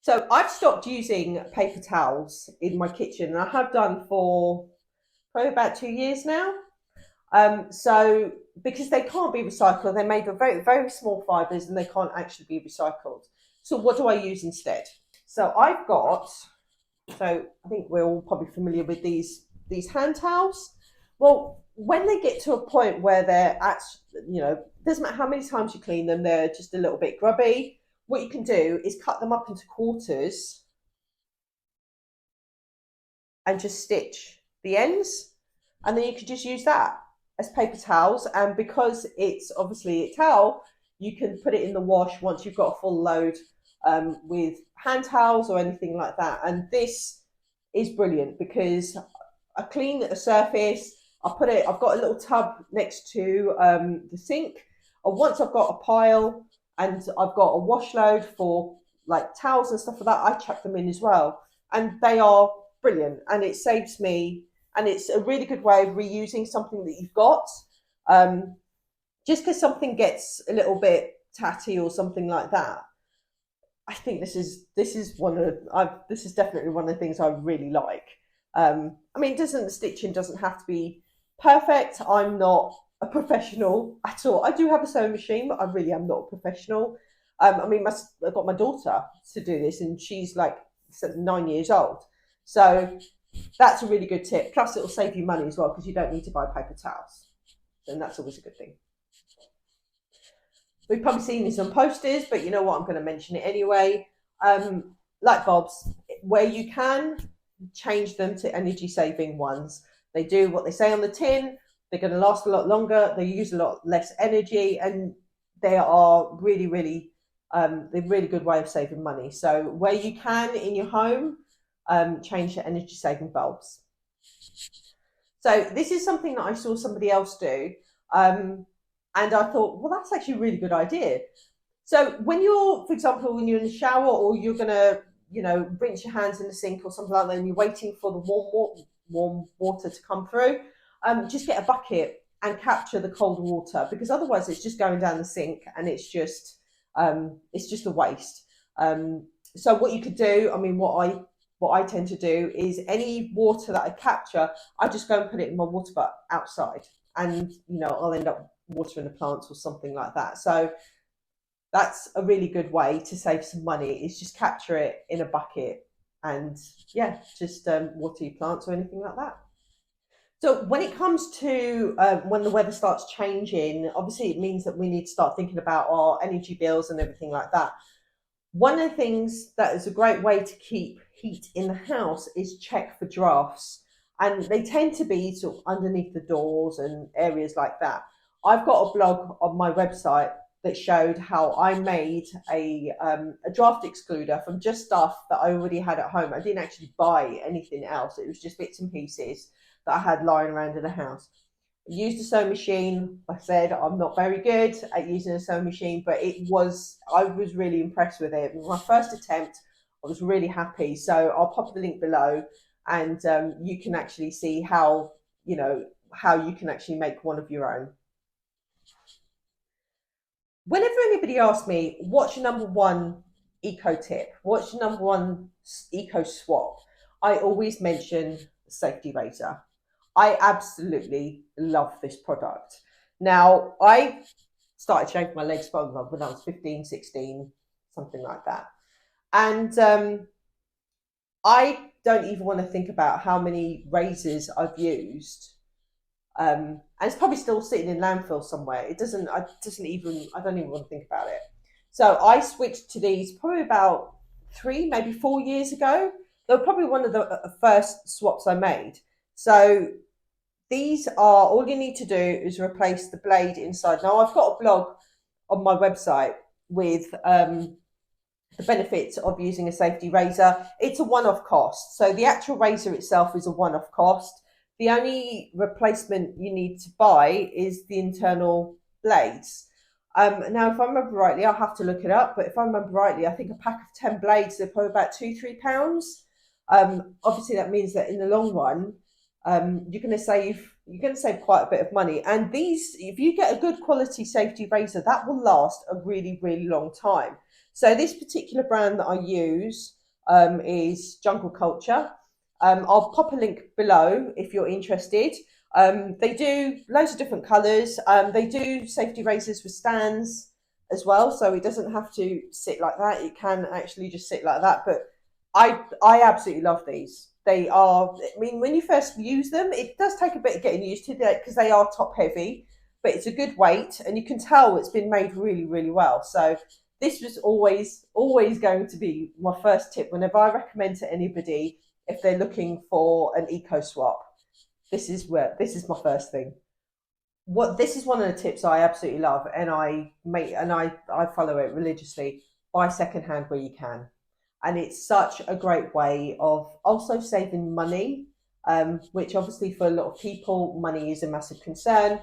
So I've stopped using paper towels in my kitchen, and I have done for probably about 2 years now. So because they can't be recycled, they're made of very, very small fibres and they can't actually be recycled. So what do I use instead? So I've got, so I think we're all probably familiar with these hand towels. Well, when they get to a point where they're at, doesn't matter how many times you clean them, they're just a little bit grubby. What you can do is cut them up into quarters and just stitch the ends, and then you could just use that as paper towels. And because it's obviously a towel, you can put it in the wash once you've got a full load, with hand towels or anything like that. And this is brilliant because I clean a surface. I've got a little tub next to the sink. And once I've got a pile and I've got a wash load for like towels and stuff like that, I chuck them in as well. And they are brilliant, and it saves me, and it's a really good way of reusing something that you've got. Um, just because something gets a little bit tatty or something like that, I think this is definitely one of the things I really like. I mean, the stitching doesn't have to be perfect. I'm not a professional at all. I do have a sewing machine, but I really am not a professional. I mean, I've got my daughter to do this, and she's like 9 years old. So that's a really good tip. Plus, it'll save you money as well because you don't need to buy paper towels, and that's always a good thing. We've probably seen this on posters, but you know what? I'm going to mention it anyway. Light bulbs, where you can, change them to energy saving ones. They do what they say on the tin. They're going to last a lot longer. They use a lot less energy, and they are really, really, they're a really good way of saving money. So where you can in your home, change to energy saving bulbs. So this is something that I saw somebody else do. And I thought, well, that's actually a really good idea. So when you're, for example, when you're in the shower or you're going to, rinse your hands in the sink or something like that, and you're waiting for the warm water to come through, just get a bucket and capture the cold water, because otherwise it's just going down the sink and it's just a waste. So what you could do, I mean, what I tend to do is any water that I capture, I just go and put it in my water butt outside, and I'll end up watering the plants or something like that. So that's a really good way to save some money, is just capture it in a bucket and just water your plants or anything like that. So when it comes to when the weather starts changing, obviously it means that we need to start thinking about our energy bills and everything like that. One of the things that is a great way to keep heat in the house is check for drafts. And they tend to be sort of underneath the doors and areas like that. I've got a blog on my website that showed how I made a draft excluder from just stuff that I already had at home. I didn't actually buy anything else. It was just bits and pieces that I had lying around in the house. I used a sewing machine. Like I said, I'm not very good at using a sewing machine, but I was really impressed with it. It was my first attempt. I was really happy. So I'll pop the link below, and you can actually see how you can actually make one of your own. Whenever anybody asks me, what's your number one eco tip? What's your number one eco swap? I always mention safety razor. I absolutely love this product. Now, I started shaving my legs when I was 15, 16, something like that. And I don't even want to think about how many razors I've used. And it's probably still sitting in landfill somewhere. I don't even want to think about it. So I switched to these probably about 3, maybe 4 years ago. They were probably one of the first swaps I made. So these are, all you need to do is replace the blade inside. Now I've got a blog on my website with the benefits of using a safety razor. It's a one-off cost. So the actual razor itself is a one-off cost. The only replacement you need to buy is the internal blades. Now, if I remember rightly, I'll have to look it up, but if I remember rightly, I think a pack of 10 blades, they're probably about £2-3. Obviously, that means that in the long run, you're going to save quite a bit of money. And these, if you get a good quality safety razor, that will last a really, really long time. So this particular brand that I use, is Jungle Culture. I'll pop a link below if you're interested. They do loads of different colours. They do safety razors with stands as well, so it doesn't have to sit like that. It can actually just sit like that. But I absolutely love these. They are. I mean, when you first use them, it does take a bit of getting used to because they are top heavy, but it's a good weight, and you can tell it's been made really, really well. So this was always going to be my first tip whenever I recommend to anybody if they're looking for an eco swap. This is my first thing. What this is one of the tips I absolutely love, and I follow it religiously. Buy secondhand where you can, and it's such a great way of also saving money, which obviously for a lot of people, money is a massive concern.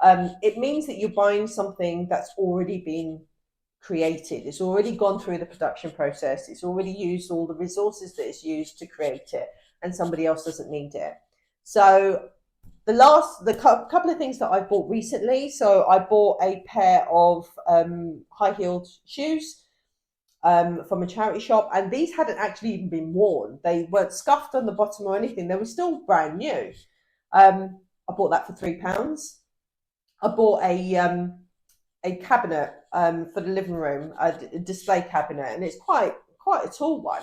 It means that you're buying something that's already been created. It's already gone through the production process. It's already used all the resources that it's used to create it, and somebody else doesn't need it. So couple of things that I bought recently. So I bought a pair of high heeled shoes from a charity shop, and these hadn't actually even been worn. They weren't scuffed on the bottom or anything. They were still brand new. I bought that for £3. I bought a cabinet for the living room, a display cabinet, and it's quite a tall one.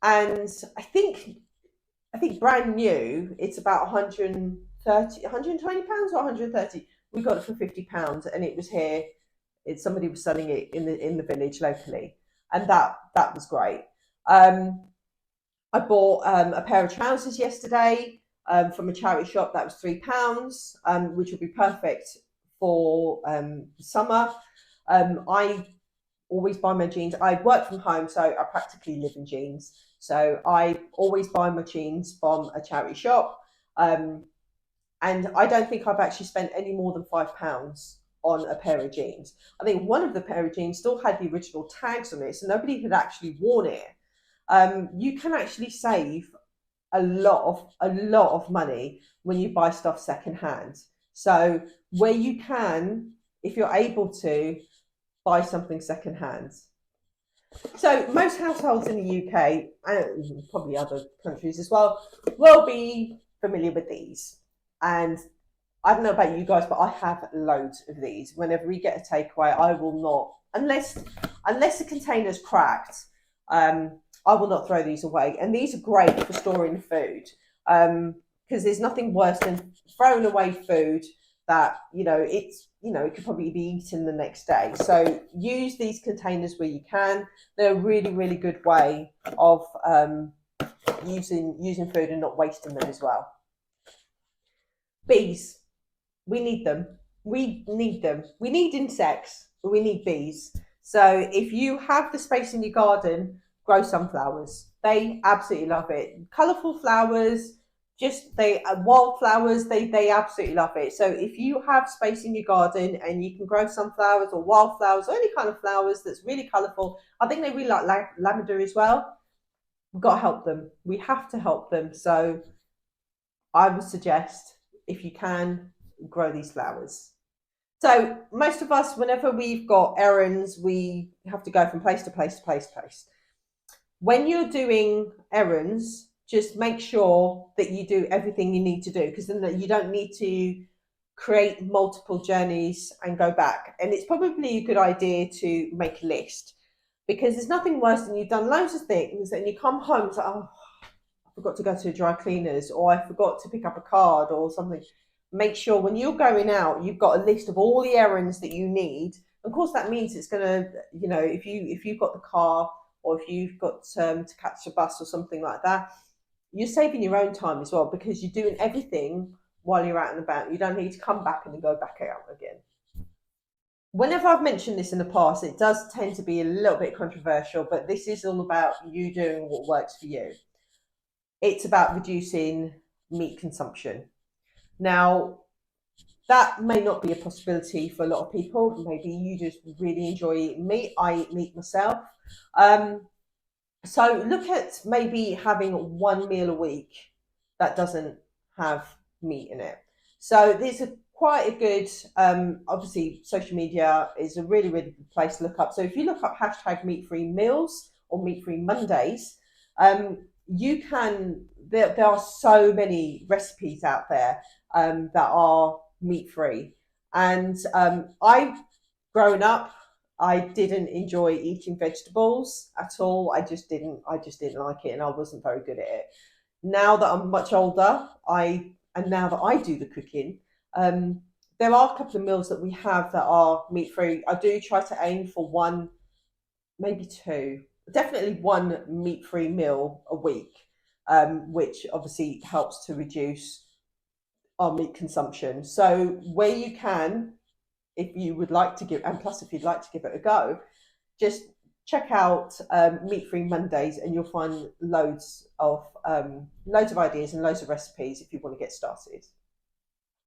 And I think brand new, it's about 130, 120 pounds or 130. We got it for £50, and it was here. Somebody was selling it in the village locally, and that was great. I bought a pair of trousers yesterday from a charity shop. That was £3, which would be perfect for summer. I always buy my jeans. I work from home, so I practically live in jeans. So I always buy my jeans from a charity shop. And I don't think I've actually spent any more than £5 on a pair of jeans. I think one of the pair of jeans still had the original tags on it, so nobody had actually worn it. You can actually save a lot of money when you buy stuff secondhand. So where you can, if you're able to, buy something secondhand. So most households in the UK, and probably other countries as well, will be familiar with these. And I don't know about you guys, but I have loads of these. Whenever we get a takeaway, I will not, unless the container's cracked, I will not throw these away. And these are great for storing food, because there's nothing worse than throwing away food that it could probably be eaten the next day. So use these containers where you can. They're a really, really good way of using food and not wasting them as well. Bees, we need them. We need them. We need insects, but we need bees. So if you have the space in your garden, grow sunflowers. They absolutely love it. Colourful flowers, wildflowers, they absolutely love it. So if you have space in your garden and you can grow sunflowers or wildflowers or any kind of flowers that's really colourful, I think they really like lavender as well. We've got to help them. We have to help them. So I would suggest, if you can, grow these flowers. So most of us, whenever we've got errands, we have to go from place to place to place to place. When you're doing errands, just make sure that you do everything you need to do, because then you don't need to create multiple journeys and go back. And it's probably a good idea to make a list, because there's nothing worse than you've done loads of things and you come home and it's like, oh, I forgot to go to dry cleaners, or I forgot to pick up a card or something. Make sure when you're going out, you've got a list of all the errands that you need. Of course, that means it's going to, if you've got the car, or if you've got to catch a bus or something like that, you're saving your own time as well, because you're doing everything while you're out and about. You don't need to come back and then go back out again. Whenever I've mentioned this in the past, it does tend to be a little bit controversial, but this is all about you doing what works for you. It's about reducing meat consumption. Now, that may not be a possibility for a lot of people. Maybe you just really enjoy eating meat. I eat meat myself. So look at maybe having one meal a week that doesn't have meat in it. So there's quite a good, obviously social media is a really, really good place to look up. So if you look up #meat-free meals or meat-free Mondays, you can. There are so many recipes out there that are meat-free, and I've grown up. I didn't enjoy eating vegetables at all. I just didn't. I just didn't like it, and I wasn't very good at it. Now that I'm much older, now that I do the cooking, um, there are a couple of meals that we have that are meat free. I do try to aim for one, maybe two, definitely one meat free meal a week, which obviously helps to reduce our meat consumption. So where you can, if you would like to give, and plus if you'd like to give it a go, just check out Meat Free Mondays, and you'll find loads of ideas and loads of recipes if you want to get started.